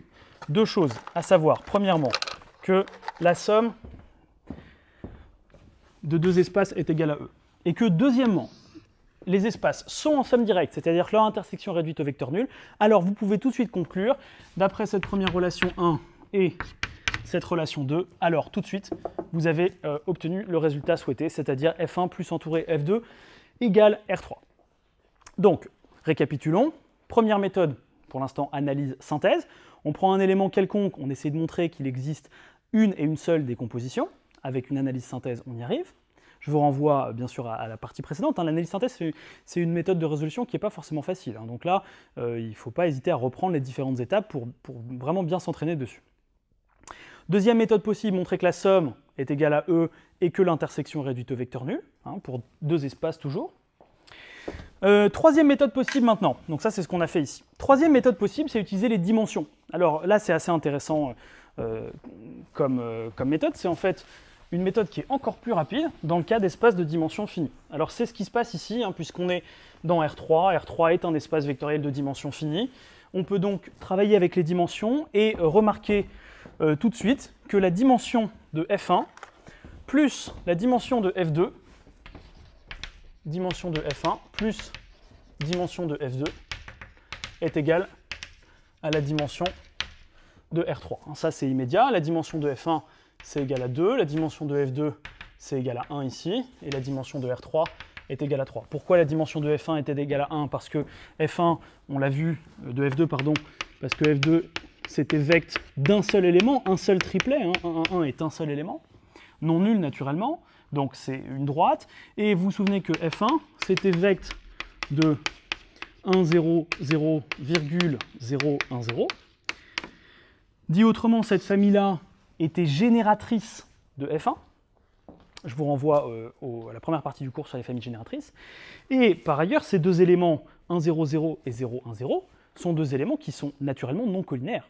Speaker 1: deux choses, à savoir, premièrement, que la somme de deux espaces est égale à E, et que, deuxièmement, les espaces sont en somme directe, c'est-à-dire que leur intersection est réduite au vecteur nul, alors vous pouvez tout de suite conclure, d'après cette première relation 1 et cette relation 2, alors tout de suite, vous avez obtenu le résultat souhaité, c'est-à-dire F1 plus entouré F2 égale R3. Donc, récapitulons. Première méthode, pour l'instant, analyse-synthèse. On prend un élément quelconque, on essaie de montrer qu'il existe une et une seule décomposition. Avec une analyse-synthèse, on y arrive. Je vous renvoie bien sûr à la partie précédente. L'analyse-synthèse, c'est une méthode de résolution qui n'est pas forcément facile. Donc là, il ne faut pas hésiter à reprendre les différentes étapes pour vraiment bien s'entraîner dessus. Deuxième méthode possible, montrer que la somme est égale à E et que l'intersection est réduite au vecteur nul, pour deux espaces toujours. Troisième méthode possible maintenant, donc ça c'est ce qu'on a fait ici. Troisième méthode possible, c'est utiliser les dimensions. Alors là c'est assez intéressant comme méthode, c'est en fait une méthode qui est encore plus rapide dans le cas d'espaces de dimension finie. Alors c'est ce qui se passe ici, puisqu'on est dans R3, R3 est un espace vectoriel de dimension finie. On peut donc travailler avec les dimensions et remarquer tout de suite que la dimension de F1 plus la dimension de F2, dimension de F1 plus dimension de F2 est égale à la dimension de R3. Ça c'est immédiat, la dimension de F1 c'est égal à 2, la dimension de F2 c'est égal à 1 ici, et la dimension de R3 est égale à 3. Pourquoi la dimension de F1 était égale à 1? Parce que F1, on l'a vu, de F2, pardon, parce que F2 c'était vect d'un seul élément, un seul triplet, 1, 1, 1 est un seul élément, non nul naturellement, donc c'est une droite, et vous vous souvenez que F1 c'était vect de 1, 0, 0, virgule 0, 1, 0. Dit autrement, cette famille-là était génératrice de F1. Je vous renvoie à la première partie du cours sur les familles génératrices. Et par ailleurs, ces deux éléments, 1, 0, 0 et 0, 1, 0, sont deux éléments qui sont naturellement non collinaires.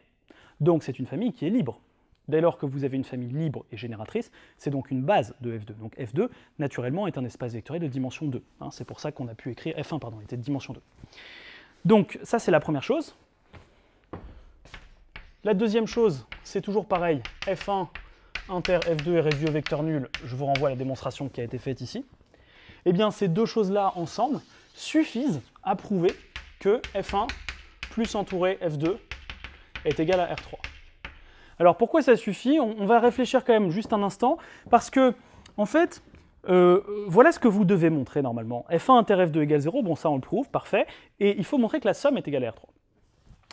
Speaker 1: Donc c'est une famille qui est libre. Dès lors que vous avez une famille libre et génératrice, c'est donc une base de F2. Donc F2, naturellement, est un espace vectoriel de dimension 2. C'est pour ça qu'on a pu écrire F1, pardon, était de dimension 2. Donc ça, c'est la première chose. La deuxième chose, c'est toujours pareil, F1 inter F2 est réduit au vecteur nul, je vous renvoie à la démonstration qui a été faite ici. Eh bien, ces deux choses-là ensemble suffisent à prouver que F1 plus entouré F2 est égal à R3. Alors pourquoi ça suffit? On va réfléchir quand même juste un instant, parce que, en fait, voilà ce que vous devez montrer normalement. F1 inter F2 égale 0, bon ça on le prouve, parfait, et il faut montrer que la somme est égale à R3.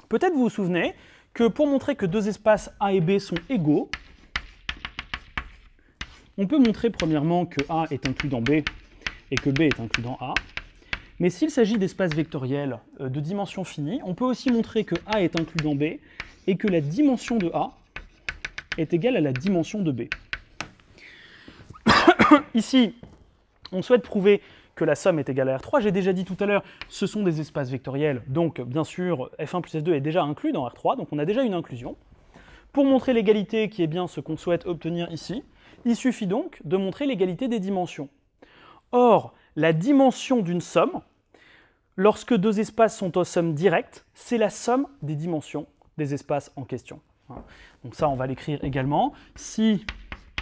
Speaker 1: Peut-être vous vous souvenez que pour montrer que deux espaces A et B sont égaux, on peut montrer premièrement que A est inclus dans B et que B est inclus dans A. Mais s'il s'agit d'espaces vectoriels de dimension finie, on peut aussi montrer que A est inclus dans B et que la dimension de A est égale à la dimension de B. Ici, on souhaite prouver que la somme est égale à R3. J'ai déjà dit tout à l'heure, ce sont des espaces vectoriels, donc bien sûr, F1 plus F2 est déjà inclus dans R3, donc on a déjà une inclusion. Pour montrer l'égalité, qui est bien ce qu'on souhaite obtenir ici, il suffit donc de montrer l'égalité des dimensions. Or, la dimension d'une somme, lorsque deux espaces sont en somme directe, c'est la somme des dimensions des espaces en question. Donc ça, on va l'écrire également. Si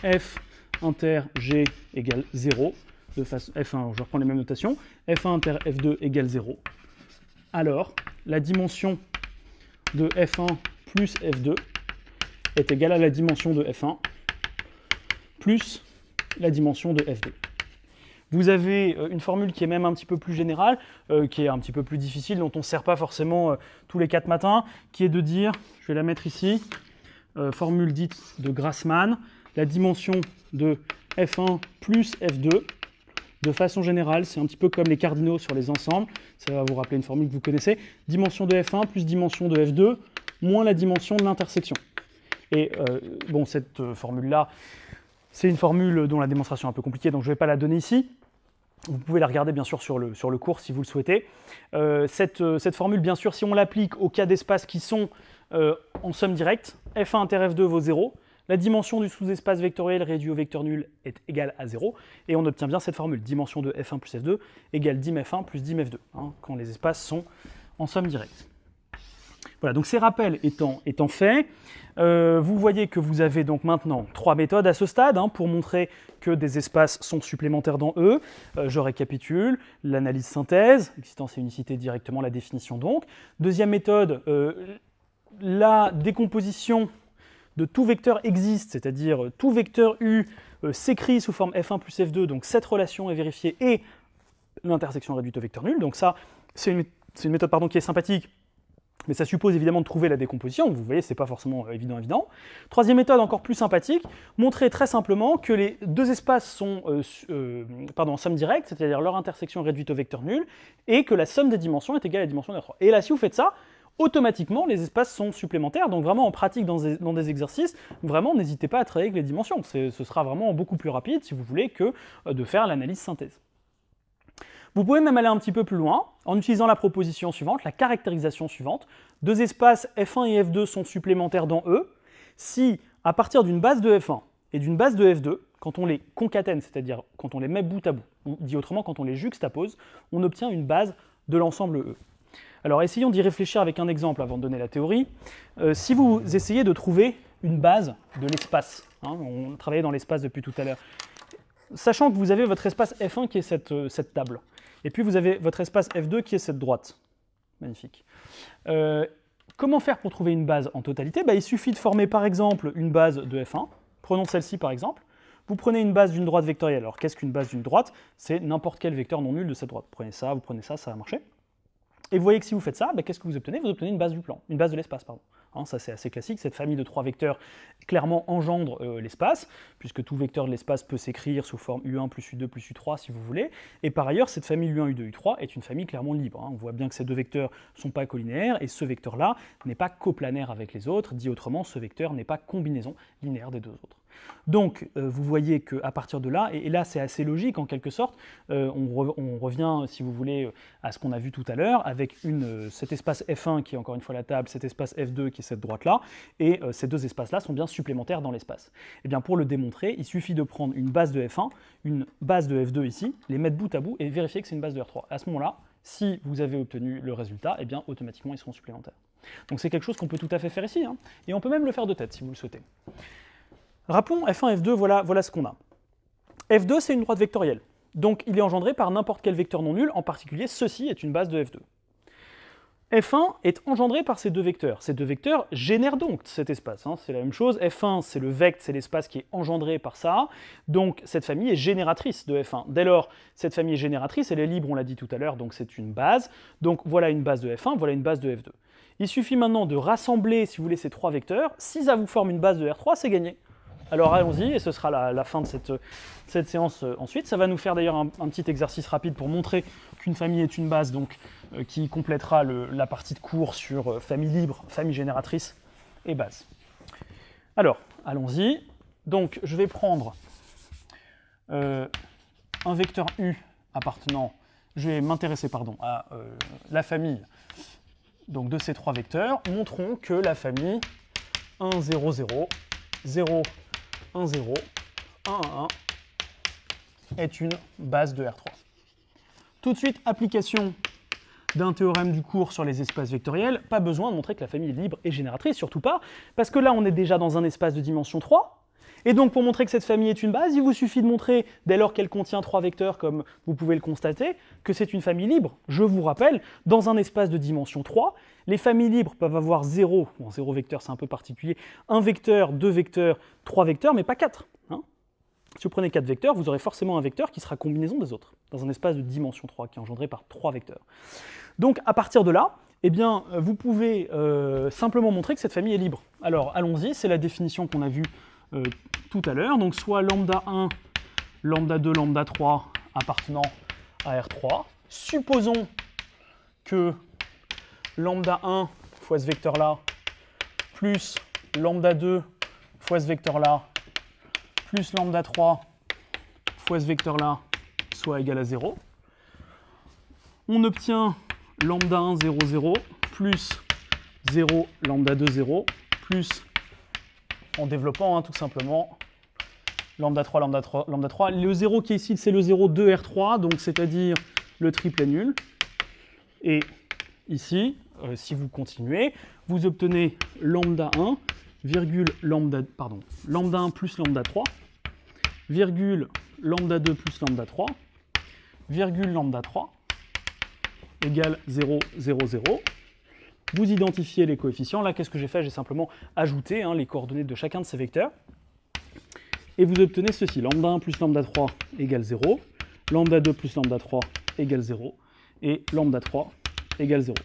Speaker 1: F inter G égale 0, de façon F1, je reprends les mêmes notations, F1 inter F2 égale 0, alors la dimension de F1 plus F2 est égale à la dimension de F1 plus la dimension de F2. Vous avez une formule qui est même un petit peu plus générale, qui est un petit peu plus difficile, dont on ne se sert pas forcément tous les 4 matins, qui est de dire, je vais la mettre ici, formule dite de Grassmann, la dimension de F1 plus F2, de façon générale, c'est un petit peu comme les cardinaux sur les ensembles, ça va vous rappeler une formule que vous connaissez, dimension de F1 plus dimension de F2, moins la dimension de l'intersection. Et bon, cette formule-là, c'est une formule dont la démonstration est un peu compliquée, donc je ne vais pas la donner ici. Vous pouvez la regarder bien sûr sur le cours si vous le souhaitez. Cette formule, bien sûr, si on l'applique aux cas d'espace qui sont en somme directe, F1 inter F2 vaut 0, la dimension du sous-espace vectoriel réduit au vecteur nul est égale à 0, et on obtient bien cette formule, dimension de F1 plus F2 égale dim F1 plus dim F2, hein, quand les espaces sont en somme directe. Voilà, donc ces rappels étant faits, vous voyez que vous avez donc maintenant 3 méthodes à ce stade pour montrer que des espaces sont supplémentaires dans E. Je récapitule, l'analyse synthèse, existence et unicité directement, la définition donc. Deuxième méthode, la décomposition de tout vecteur existe, c'est-à-dire tout vecteur U s'écrit sous forme F1 plus F2, donc cette relation est vérifiée et l'intersection réduite au vecteur nul. Donc ça, c'est une méthode qui est sympathique, mais ça suppose évidemment de trouver la décomposition. Vous voyez, c'est pas forcément évident. Troisième méthode encore plus sympathique, montrer très simplement que les deux espaces sont en somme directe, c'est-à-dire leur intersection réduite au vecteur nul, et que la somme des dimensions est égale à la dimension de R3. Et là, si vous faites ça, automatiquement, les espaces sont supplémentaires. Donc vraiment, en pratique, dans des exercices, vraiment, n'hésitez pas à travailler avec les dimensions. Ce sera vraiment beaucoup plus rapide, si vous voulez, que de faire l'analyse synthèse. Vous pouvez même aller un petit peu plus loin, en utilisant la proposition suivante, la caractérisation suivante. Deux espaces F1 et F2 sont supplémentaires dans E, si, à partir d'une base de F1 et d'une base de F2, quand on les concatène, c'est-à-dire quand on les met bout à bout, ou dit autrement, quand on les juxtapose, on obtient une base de l'ensemble E. Alors essayons d'y réfléchir avec un exemple avant de donner la théorie. Si vous essayez de trouver une base de l'espace, on travaillait dans l'espace depuis tout à l'heure, sachant que vous avez votre espace F1 qui est cette table, et puis vous avez votre espace F2 qui est cette droite. Magnifique. Comment faire pour trouver une base en totalité? Il suffit de former par exemple une base de F1. Prenons celle-ci par exemple. Vous prenez une base d'une droite vectorielle. Alors qu'est-ce qu'une base d'une droite? C'est n'importe quel vecteur non nul de cette droite. Vous prenez ça, ça va marcher. Et vous voyez que si vous faites ça, qu'est-ce que vous obtenez? Vous obtenez une base du plan, une base de l'espace, pardon. Ça c'est assez classique, cette famille de 3 vecteurs clairement engendre l'espace, puisque tout vecteur de l'espace peut s'écrire sous forme U1 plus U2 plus U3 si vous voulez, et par ailleurs cette famille U1, U2, U3 est une famille clairement libre. On voit bien que ces deux vecteurs ne sont pas collinéaires, et ce vecteur-là n'est pas coplanaire avec les autres, dit autrement, ce vecteur n'est pas combinaison linéaire des deux autres. Donc vous voyez qu'à partir de là, et là c'est assez logique en quelque sorte, on revient si vous voulez à ce qu'on a vu tout à l'heure, avec cet espace F1 qui est encore une fois la table, cet espace F2 qui est cette droite-là, et ces deux espaces-là sont bien supplémentaires dans l'espace. Et bien pour le démontrer, il suffit de prendre une base de F1, une base de F2 ici, les mettre bout à bout et vérifier que c'est une base de R3. À ce moment-là, si vous avez obtenu le résultat, et bien automatiquement ils seront supplémentaires. Donc c'est quelque chose qu'on peut tout à fait faire ici, et on peut même le faire de tête si vous le souhaitez. Rappelons F1, F2, voilà ce qu'on a. F2 c'est une droite vectorielle, donc il est engendré par n'importe quel vecteur non nul, en particulier ceci est une base de F2. F1 est engendré par ces deux vecteurs. Ces deux vecteurs génèrent donc cet espace. Hein. C'est la même chose. F1, c'est le vecte, c'est l'espace qui est engendré par ça. Donc cette famille est génératrice de F1. Dès lors, cette famille est génératrice, elle est libre, on l'a dit tout à l'heure, donc c'est une base. Donc voilà une base de F1, voilà une base de F2. Il suffit maintenant de rassembler, si vous voulez, ces trois vecteurs. Si ça vous forme une base de R3, c'est gagné. Alors allons-y, et ce sera la fin de cette séance ensuite. Ça va nous faire d'ailleurs un petit exercice rapide pour montrer qu'une famille est une base, donc qui complétera la partie de cours sur famille libre, famille génératrice et base. Alors, allons-y. Donc, je vais prendre un vecteur U appartenant, je vais m'intéresser à la famille donc, de ces trois vecteurs. Montrons que la famille 1, 0, 0, 0, 1, 0, 1, 1, 1 est une base de R3. Tout de suite, application d'un théorème du cours sur les espaces vectoriels, pas besoin de montrer que la famille est libre et génératrice, surtout pas, parce que là on est déjà dans un espace de dimension 3, et donc pour montrer que cette famille est une base, il vous suffit de montrer, dès lors qu'elle contient trois vecteurs, comme vous pouvez le constater, que c'est une famille libre. Je vous rappelle, dans un espace de dimension 3, les familles libres peuvent avoir 0, bon 0 vecteur c'est un peu particulier, 1 vecteur, 2 vecteurs, 3 vecteurs, mais pas 4. Hein. Si vous prenez 4 vecteurs, vous aurez forcément un vecteur qui sera combinaison des autres, dans un espace de dimension 3, qui est engendré par 3 vecteurs. Donc à partir de là, eh bien, vous pouvez simplement montrer que cette famille est libre. Alors allons-y, c'est la définition qu'on a vue tout à l'heure. Donc soit lambda 1, lambda 2, lambda 3 appartenant à R3. Supposons que lambda 1 fois ce vecteur-là, plus lambda 2 fois ce vecteur-là, plus lambda 3 fois ce vecteur-là, soit égal à 0. On obtient lambda 1, 0, 0, plus 0, lambda 2, 0, plus, en développant tout simplement, lambda 3, lambda 3, lambda 3. Le 0 qui est ici, c'est le 0 de R3, donc c'est-à-dire le triplet nul. Et ici, si vous continuez, vous obtenez lambda 1, virgule lambda 1 plus lambda 3, virgule lambda 2 plus lambda 3, virgule lambda 3, égale 0, 0, 0. Vous identifiez les coefficients. Là, qu'est-ce que j'ai fait? J'ai simplement ajouté les coordonnées de chacun de ces vecteurs. Et vous obtenez ceci. Lambda 1 plus lambda 3 égale 0. Lambda 2 plus lambda 3 égale 0. Et lambda 3 égale 0.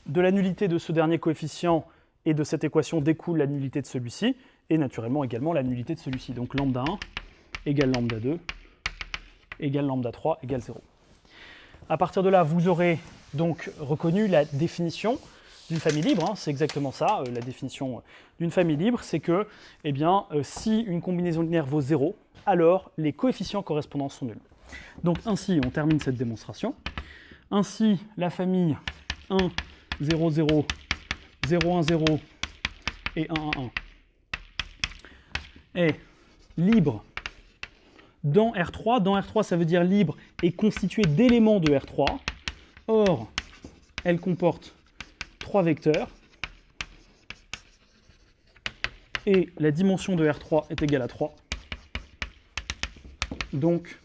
Speaker 1: De la nullité de ce dernier coefficient et de cette équation découle la nullité de celui-ci. Et naturellement également la nullité de celui-ci. Donc lambda 1 égale lambda 2 égale lambda 3 égale 0. À partir de là, vous aurez donc reconnu la définition d'une famille libre. Hein, c'est exactement ça, la définition d'une famille libre, c'est que si une combinaison linéaire vaut 0, alors les coefficients correspondants sont nuls. Donc ainsi, on termine cette démonstration. Ainsi, la famille 1, 0, 0, 0, 1, 0 et 1, 1, 1 est libre dans R3. Dans R3, ça veut dire libre et constitué d'éléments de R3. Or, elle comporte 3 vecteurs. Et la dimension de R3 est égale à 3. Donc,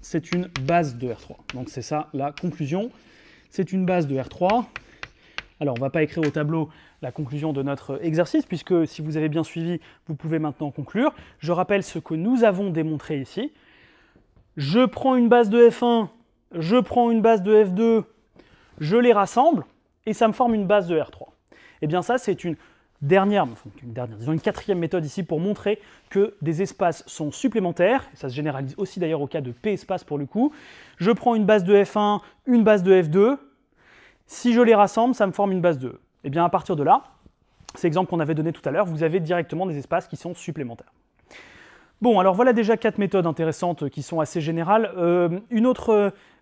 Speaker 1: c'est une base de R3. Donc, c'est ça la conclusion. C'est une base de R3. Alors, on ne va pas écrire au tableau la conclusion de notre exercice, puisque si vous avez bien suivi, vous pouvez maintenant conclure. Je rappelle ce que nous avons démontré ici. Je prends une base de F1, je prends une base de F2, je les rassemble, et ça me forme une base de R3. Et bien ça, c'est une quatrième méthode ici pour montrer que des espaces sont supplémentaires. Ça se généralise aussi d'ailleurs au cas de P espace pour le coup. Je prends une base de F1, une base de F2. Si je les rassemble, ça me forme une base de E. Et bien à partir de là, c'est l'exemple qu'on avait donné tout à l'heure, vous avez directement des espaces qui sont supplémentaires. Bon, alors voilà déjà 4 méthodes intéressantes qui sont assez générales.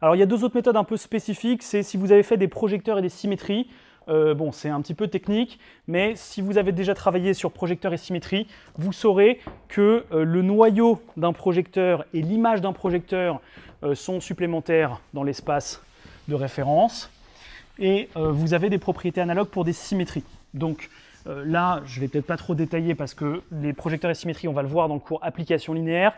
Speaker 1: Alors il y a 2 autres méthodes un peu spécifiques, c'est si vous avez fait des projecteurs et des symétries. Bon, c'est un petit peu technique, mais si vous avez déjà travaillé sur projecteur et symétrie, vous saurez que le noyau d'un projecteur et l'image d'un projecteur sont supplémentaires dans l'espace de référence. Et vous avez des propriétés analogues pour des symétries. Donc là, je ne vais peut-être pas trop détailler parce que les projecteurs et symétries, on va le voir dans le cours application linéaire,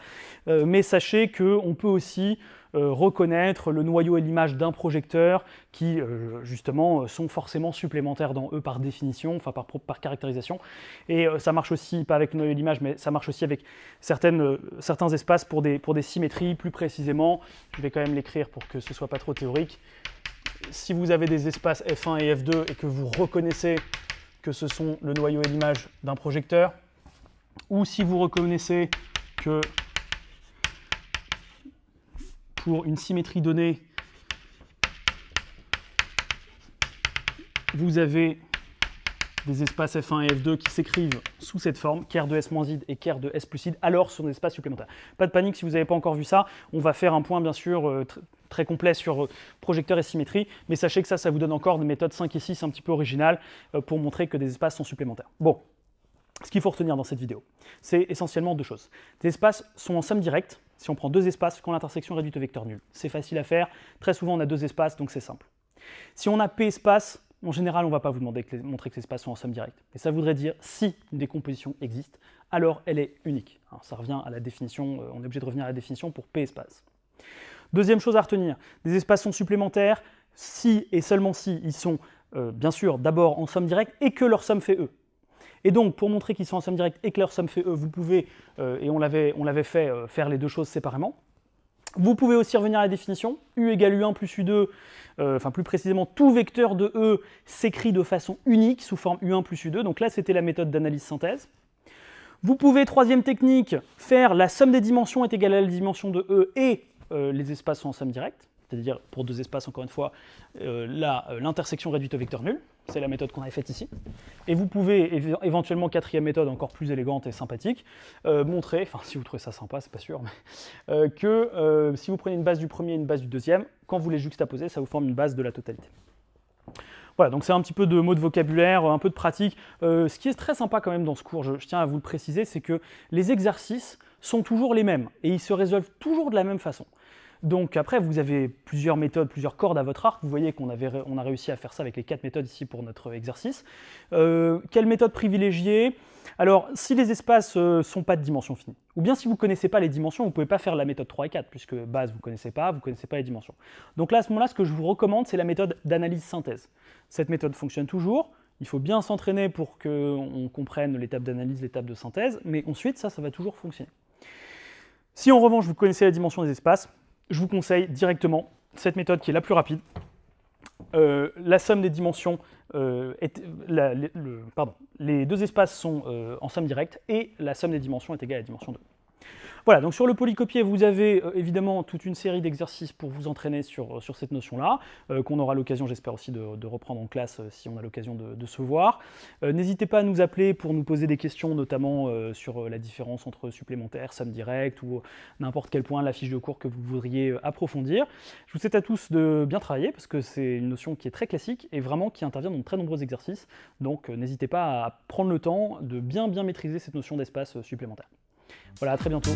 Speaker 1: mais sachez qu'on peut aussi reconnaître le noyau et l'image d'un projecteur qui, justement, sont forcément supplémentaires dans eux par définition, enfin par caractérisation. Et ça marche aussi, pas avec le noyau et l'image, mais ça marche aussi avec certains espaces pour des symétries plus précisément. Je vais quand même l'écrire pour que ce ne soit pas trop théorique. Si vous avez des espaces F1 et F2 et que vous reconnaissez que ce sont le noyau et l'image d'un projecteur, ou si vous reconnaissez que pour une symétrie donnée, vous avez des espaces F1 et F2 qui s'écrivent sous cette forme, ker de S-id et ker de S plus id, alors sur des espaces supplémentaires. Pas de panique si vous n'avez pas encore vu ça, on va faire un point bien sûr très complet sur projecteur et symétrie, mais sachez que ça vous donne encore des méthodes 5 et 6 un petit peu originales pour montrer que des espaces sont supplémentaires. Bon, ce qu'il faut retenir dans cette vidéo, c'est essentiellement deux choses. Les espaces sont en somme directe, si on prend deux espaces quand l'intersection est réduite au vecteur nul. C'est facile à faire, très souvent on a deux espaces, donc c'est simple. Si on a P espaces, en général, on ne va pas vous demander de montrer que les espaces sont en somme directe. Et ça voudrait dire, si une décomposition existe, alors elle est unique. Alors, ça revient à la définition, on est obligé de revenir à la définition pour P espace. Deuxième chose à retenir, des espaces sont supplémentaires si et seulement si ils sont, bien sûr, d'abord en somme directe et que leur somme fait E. Et donc, pour montrer qu'ils sont en somme directe et que leur somme fait E, vous pouvez, et on l'avait fait, faire les deux choses séparément. Vous pouvez aussi revenir à la définition, U égale U1 plus U2, enfin plus précisément, tout vecteur de E s'écrit de façon unique sous forme U1 plus U2, donc là c'était la méthode d'analyse synthèse. Vous pouvez, troisième technique, faire la somme des dimensions est égale à la dimension de E et les espaces sont en somme directe, c'est-à-dire pour deux espaces, encore une fois, l'intersection réduite au vecteur nul, c'est la méthode qu'on avait faite ici. Et vous pouvez, éventuellement, quatrième méthode encore plus élégante et sympathique, montrer, enfin si vous trouvez ça sympa, c'est pas sûr, mais, que si vous prenez une base du premier et une base du deuxième, quand vous les juxtaposez, ça vous forme une base de la totalité. Voilà, donc c'est un petit peu de mots de vocabulaire, un peu de pratique. Ce qui est très sympa quand même dans ce cours, je tiens à vous le préciser, c'est que les exercices sont toujours les mêmes et ils se résolvent toujours de la même façon. Donc après, vous avez plusieurs méthodes, plusieurs cordes à votre arc. Vous voyez qu'on a réussi à faire ça avec les 4 méthodes ici pour notre exercice. Quelle méthode privilégier? Alors, si les espaces ne sont pas de dimension finie, ou bien si vous ne connaissez pas les dimensions, vous ne pouvez pas faire la méthode 3 et 4, puisque base, vous ne connaissez pas les dimensions. Donc là, à ce moment-là, ce que je vous recommande, c'est la méthode d'analyse synthèse. Cette méthode fonctionne toujours. Il faut bien s'entraîner pour qu'on comprenne l'étape d'analyse, l'étape de synthèse, mais ensuite, ça va toujours fonctionner. Si en revanche, vous connaissez la dimension des espaces, je vous conseille directement cette méthode qui est la plus rapide. La somme des dimensions, les deux espaces sont en somme directe et la somme des dimensions est égale à la dimension 2. Voilà, donc sur le polycopier, vous avez évidemment toute une série d'exercices pour vous entraîner sur cette notion-là, qu'on aura l'occasion, j'espère aussi, de reprendre en classe si on a l'occasion de se voir. N'hésitez pas à nous appeler pour nous poser des questions, notamment sur la différence entre supplémentaire, somme directe ou n'importe quel point de la fiche de cours que vous voudriez approfondir. Je vous souhaite à tous de bien travailler, parce que c'est une notion qui est très classique et vraiment qui intervient dans de très nombreux exercices. Donc n'hésitez pas à prendre le temps de bien maîtriser cette notion d'espace supplémentaire. Voilà, à très bientôt.